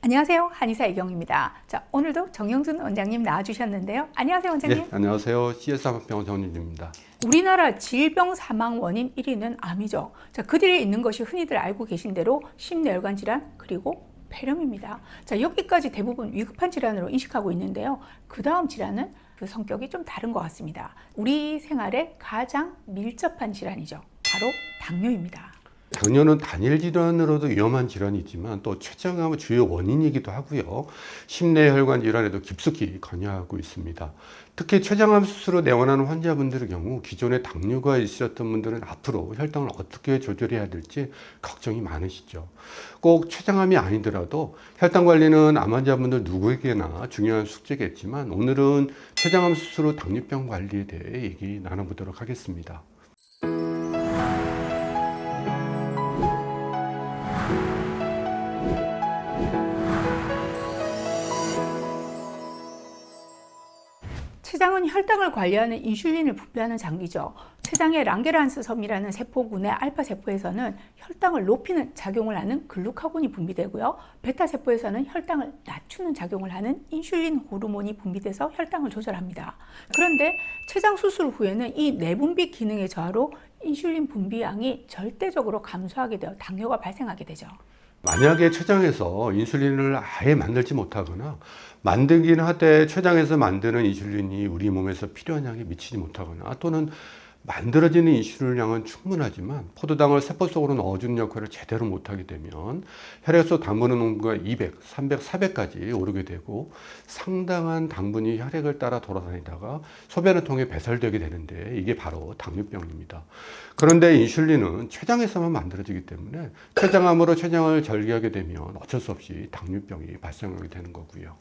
안녕하세요. 한의사 이경입니다. 자, 오늘도 정영준 원장님 나와주셨는데요. 안녕하세요, 원장님. 네, 안녕하세요. CS한병원 정윤주입니다. 우리나라 질병 사망 원인 1위는 암이죠. 자, 그 뒤에 있는 것이 흔히들 알고 계신 대로 심뇌혈관 질환 그리고 폐렴입니다. 자, 여기까지 대부분 위급한 질환으로 인식하고 있는데요. 그 다음 질환은 그 성격이 좀 다른 것 같습니다. 우리 생활에 가장 밀접한 질환이죠. 바로 당뇨입니다. 당뇨는 단일 질환으로도 위험한 질환이지만 또 췌장암의 주요 원인이기도 하고요. 심뇌혈관 질환에도 깊숙이 관여하고 있습니다. 특히 췌장암 수술을 내원하는 환자분들의 경우 기존에 당뇨가 있으셨던 분들은 앞으로 혈당을 어떻게 조절해야 될지 걱정이 많으시죠. 꼭 췌장암이 아니더라도 혈당 관리는 암 환자분들 누구에게나 중요한 숙제겠지만 오늘은 췌장암 수술 후 당뇨병 관리에 대해 얘기 나눠보도록 하겠습니다. 췌장은 혈당을 관리하는 인슐린을 분비하는 장기죠. 췌장의 랑게란스 섬이라는 세포군의 알파 세포에서는 혈당을 높이는 작용을 하는 글루카곤이 분비되고요. 베타 세포에서는 혈당을 낮추는 작용을 하는 인슐린 호르몬이 분비돼서 혈당을 조절합니다. 그런데 췌장 수술 후에는 이 내분비 기능의 저하로 인슐린 분비량이 절대적으로 감소하게 되어 당뇨가 발생하게 되죠. 만약에 췌장에서 인슐린을 아예 만들지 못하거나 만들긴 하되 췌장에서 만드는 인슐린이 우리 몸에서 필요한 양에 미치지 못하거나 또는 만들어지는 인슐린량은 충분하지만 포도당을 세포 속으로 넣어주는 역할을 제대로 못하게 되면 혈액 속 당분의 농도가 200, 300, 400까지 오르게 되고 상당한 당분이 혈액을 따라 돌아다니다가 소변을 통해 배설되게 되는데 이게 바로 당뇨병입니다. 그런데 인슐린은 췌장에서만 만들어지기 때문에 췌장암으로 췌장을 절개하게 되면 어쩔 수 없이 당뇨병이 발생하게 되는 거고요.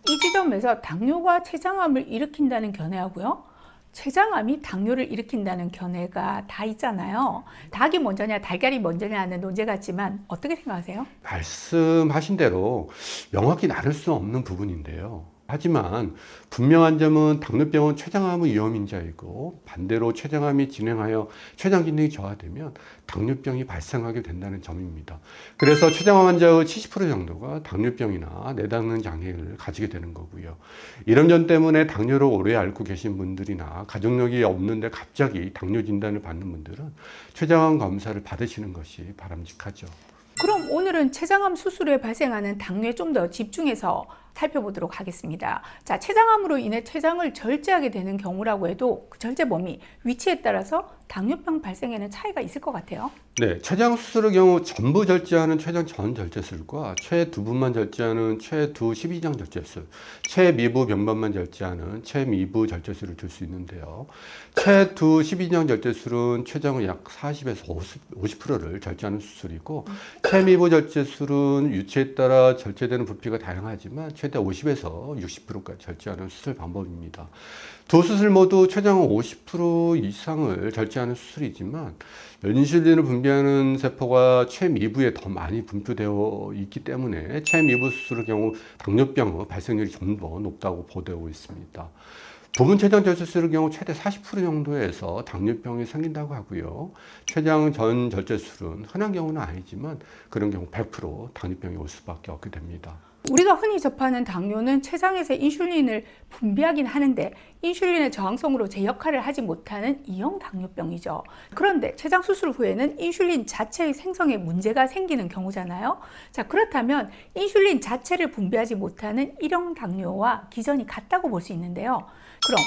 이 지점에서 당뇨가 췌장암을 일으킨다는 견해하고요. 췌장암이 당뇨를 일으킨다는 견해가 다 있잖아요. 닭이 먼저냐 달걀이 먼저냐 하는 논제 같지만 어떻게 생각하세요? 말씀하신 대로 명확히 나눌 수 없는 부분인데요. 하지만 분명한 점은 당뇨병은 췌장암의 위험인자이고 반대로 췌장암이 진행하여 췌장 기능이 저하되면 당뇨병이 발생하게 된다는 점입니다. 그래서 췌장암 환자의 70% 정도가 당뇨병이나 내담는 장애를 가지게 되는 거고요. 이런 점 때문에 당뇨를 오래 앓고 계신 분들이나 가족력이 없는데 갑자기 당뇨 진단을 받는 분들은 췌장암 검사를 받으시는 것이 바람직하죠. 그럼 오늘은 췌장암 수술 후에 발생하는 당뇨에 좀 더 집중해서 살펴보도록 하겠습니다. 자, 췌장암으로 인해 췌장을 절제하게 되는 경우라고 해도 그 절제 범위, 위치에 따라서 당뇨병 발생에는 차이가 있을 것 같아요. 네, 췌장 수술의 경우 전부 절제하는 췌장 전 절제술과 최두 분만 절제하는 최두 12장 절제술, 최미부 변반만 절제하는 최미부 절제술을 줄 수 있는데요. 최두 12장 절제술은 췌장의 약 40에서 50%를 절제하는 수술이고 최미부 절제술은 유체에 따라 절제되는 부피가 다양하지만 최대 50에서 60%까지 절제하는 수술 방법입니다. 두 수술 모두 췌장의 50% 이상을 절제하는 수술이지만 인슐린을 분비하는 세포가 최미부에 더 많이 분포되어 있기 때문에 최미부 수술의 경우 당뇨병의 발생률이 좀 더 높다고 보도되고 있습니다. 부분 췌장 절제술의 경우 최대 40% 정도에서 당뇨병이 생긴다고 하고요. 췌장 전 절제술은 흔한 경우는 아니지만 그런 경우 100% 당뇨병이 올 수밖에 없게 됩니다. 우리가 흔히 접하는 당뇨는 췌장에서 인슐린을 분비하긴 하는데 인슐린의 저항성으로 제 역할을 하지 못하는 E형 당뇨병이죠. 그런데 췌장 수술 후에는 인슐린 자체의 생성에 문제가 생기는 경우잖아요. 자, 그렇다면 인슐린 자체를 분비하지 못하는 1형 당뇨와 기전이 같다고 볼 수 있는데요. 그럼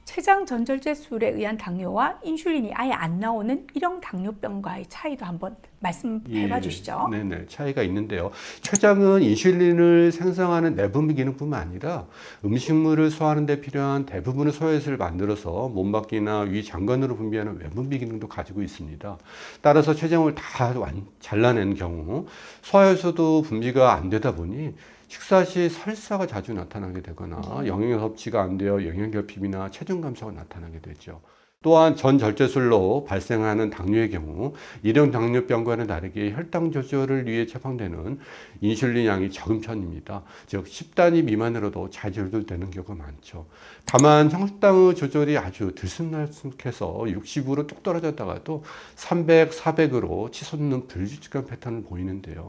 췌장 전절제술에 의한 당뇨와 인슐린이 아예 안 나오는 1형 당뇨병과의 차이도 한번 말씀해 주시죠. 네네, 차이가 있는데요. 췌장은 인슐린을 생성하는 내분비 기능뿐만 아니라 음식물을 소화하는 데 필요한 대부분의 소화효소를 만들어서 몸밖이나 위 장관으로 분비하는 외분비 기능도 가지고 있습니다. 따라서 췌장을 다 잘라낸 경우 소화효소도 분비가 안 되다 보니 식사 시 설사가 자주 나타나게 되거나 영양 섭취가 안 되어 영양결핍이나 체중 감소가 나타나게 되죠. 또한 전절제술로 발생하는 당뇨의 경우 일형 당뇨병과는 다르게 혈당 조절을 위해 처방되는 인슐린 양이 적은 편입니다. 즉 10단위 미만으로도 잘 조절되는 경우가 많죠. 다만 혈당의 조절이 아주 들쑥날쑥해서 60으로 뚝 떨어졌다가도 300, 400으로 치솟는 불규칙한 패턴을 보이는데요.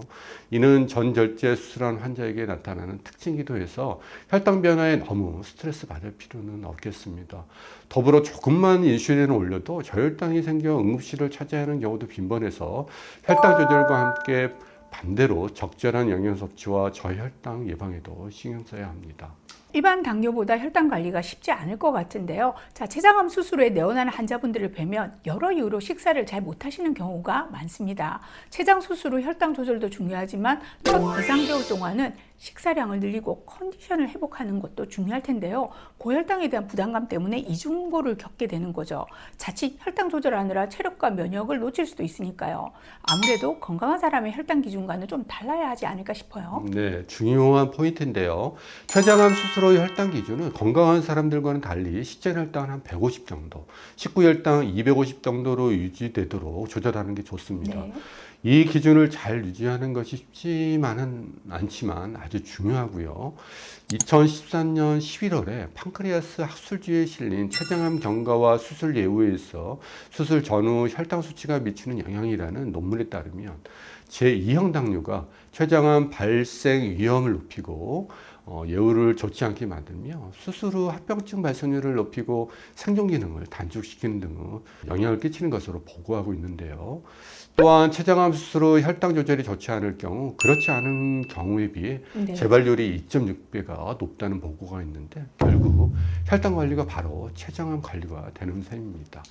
이는 전절제 수술한 환자에게 나타나는 특징이기도 해서 혈당 변화에 너무 스트레스 받을 필요는 없겠습니다. 더불어 조금만 인슐린을 올려도 저혈당이 생겨 응급실을 차지하는 경우도 빈번해서 혈당 조절과 함께 반대로 적절한 영양 섭취와 저혈당 예방에도 신경 써야 합니다. 일반 당뇨보다 혈당 관리가 쉽지 않을 것 같은데요. 자, 췌장암 수술 후에 내원하는 환자분들을 뵈면 여러 이유로 식사를 잘 못하시는 경우가 많습니다. 췌장 수술 후 혈당 조절도 중요하지만 첫 예상개월 동안은 식사량을 늘리고 컨디션을 회복하는 것도 중요할 텐데요. 고혈당에 대한 부담감 때문에 이중고를 겪게 되는 거죠. 자칫 혈당 조절하느라 체력과 면역을 놓칠 수도 있으니까요. 아무래도 건강한 사람의 혈당 기준과는 좀 달라야 하지 않을까 싶어요. 네, 중요한 포인트인데요. 췌장암 수술 후 혈당 기준은 건강한 사람들과는 달리 시절 혈당은 한 150 정도, 식후 혈당 250 정도로 유지되도록 조절하는 게 좋습니다. 네. 이 기준을 잘 유지하는 것이 쉽지만은 않지만 아주 중요하고요. 2013년 11월에 판크레아스 학술지에 실린 췌장암 경과와 수술 예후에 있어 수술 전후 혈당 수치가 미치는 영향이라는 논문에 따르면 제2형 당뇨가 췌장암 발생 위험을 높이고 예후를 좋지 않게 만들며 수술 후 합병증 발생률을 높이고 생존 기능을 단축시키는 등의 영향을 끼치는 것으로 보고하고 있는데요. 또한 췌장암 수술 후 혈당 조절이 좋지 않을 경우 그렇지 않은 경우에 비해 네. 재발률이 2.6배가 높다는 보고가 있는데 결국 혈당 관리가 바로 췌장암 관리가 되는 셈입니다.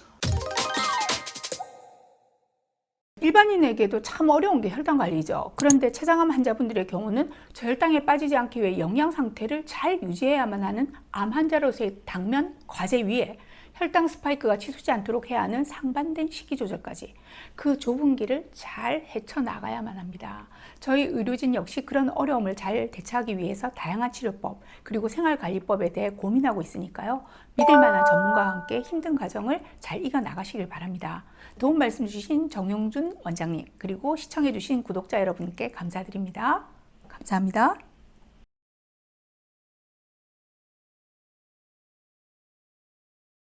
일반인에게도 참 어려운 게 혈당 관리죠. 그런데 췌장암 환자분들의 경우는 저혈당에 빠지지 않기 위해 영양 상태를 잘 유지해야만 하는 암 환자로서의 당면 과제 위에 혈당 스파이크가 치솟지 않도록 해야 하는 상반된 식이 조절까지 그 좁은 길을 잘 헤쳐나가야만 합니다. 저희 의료진 역시 그런 어려움을 잘 대처하기 위해서 다양한 치료법 그리고 생활관리법에 대해 고민하고 있으니까요. 믿을 만한 전문가와 함께 힘든 과정을 잘 이겨나가시길 바랍니다. 도움 말씀 주신 정용준 원장님 그리고 시청해 주신 구독자 여러분께 감사드립니다. 감사합니다.